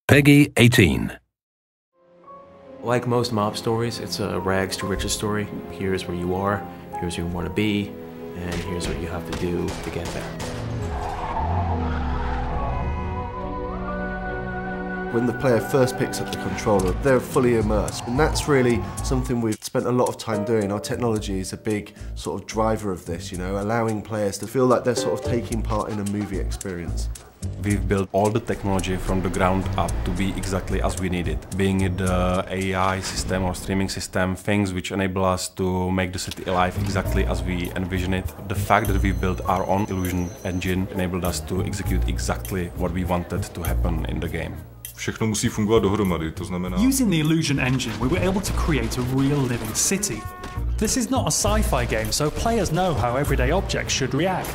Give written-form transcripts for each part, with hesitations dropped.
Peggy 18. Like most mob stories, it's a rags to riches story. Here's where you are, here's where you want to be, and here's what you have to do to get there. When the player first picks up the controller, they're fully immersed. And that's really something we've spent a lot of time doing. Our technology is a big sort of driver of this, you know, allowing players to feel like they're sort of taking part in a movie experience. We've built all the technology from the ground up to be exactly as we need it. Being it the AI system or streaming system, things which enable us to make the city alive exactly as we envision it. The fact that we built our own illusion engine enabled us to execute exactly what we wanted to happen in the game. Všechno musí fungovat dohromady, to znamená... Using the illusion engine, we were able to create a real living city. This is not a sci-fi game, so players know how everyday objects should react.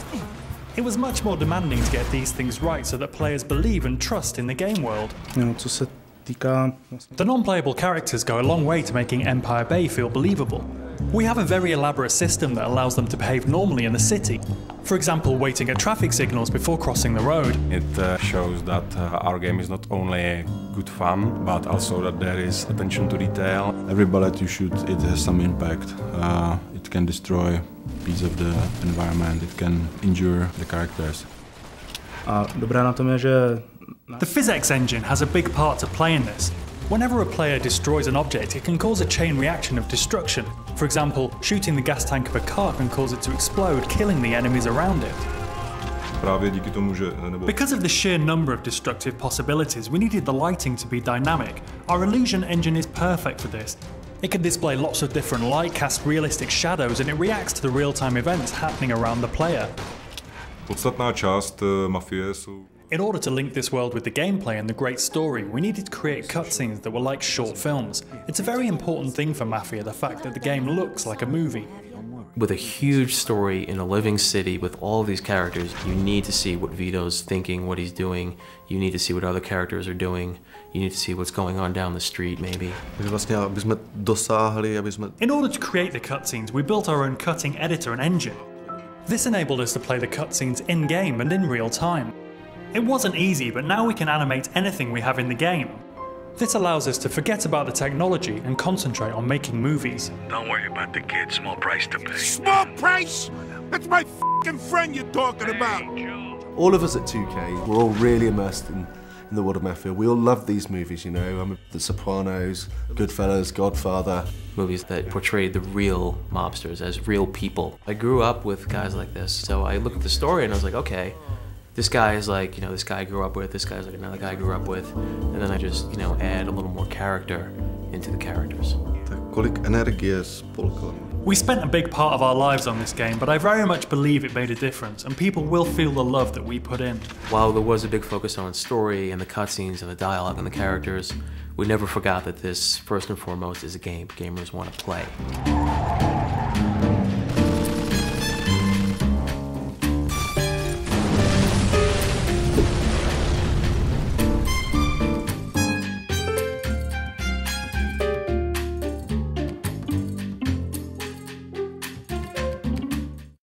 It was much more demanding to get these things right so that players believe and trust in the game world. The non-playable characters go a long way to making Empire Bay feel believable. We have a very elaborate system that allows them to behave normally in the city. For example, waiting at traffic signals before crossing the road. It shows that our game is not only good fun, but also that there is attention to detail. Every bullet you shoot, it has some impact. It can destroy a piece of the environment, it can injure the characters. The physics engine has a big part to play in this. Whenever a player destroys an object, it can cause a chain reaction of destruction. For example, shooting the gas tank of a car can cause it to explode, killing the enemies around it. Because of the sheer number of destructive possibilities, we needed the lighting to be dynamic. Our illusion engine is perfect for this. It can display lots of different light, cast realistic shadows, and it reacts to the real-time events happening around the player. Podstatná část Mafie jsou... In order to link this world with the gameplay and the great story, we needed to create cutscenes that were like short films. It's a very important thing for Mafia, the fact that the game looks like a movie. With a huge story in a living city with all of these characters, you need to see what Vito's thinking, what he's doing. You need to see what other characters are doing. You need to see what's going on down the street, maybe. In order to create the cutscenes, we built our own cutting editor and engine. This enabled us to play the cutscenes in-game and in real time. It wasn't easy, but now we can animate anything we have in the game. This allows us to forget about the technology and concentrate on making movies. Don't worry about the kid. Small price to pay. Small price? That's my f***ing friend you're talking about. All of us at 2K, we're all really immersed in the world of Mafia. We all love these movies, you know, The Sopranos, Goodfellas, Godfather. Movies that portrayed the real mobsters as real people. I grew up with guys like this, so I looked at the story and I was like, okay, this guy is like, you know, this guy I grew up with, this guy's like another guy I grew up with, and then I just, you know, add a little more character into the characters. We spent a big part of our lives on this game, but I very much believe it made a difference, and people will feel the love that we put in. While there was a big focus on story and the cutscenes and the dialogue and the characters, we never forgot that this, first and foremost, is a game gamers want to play.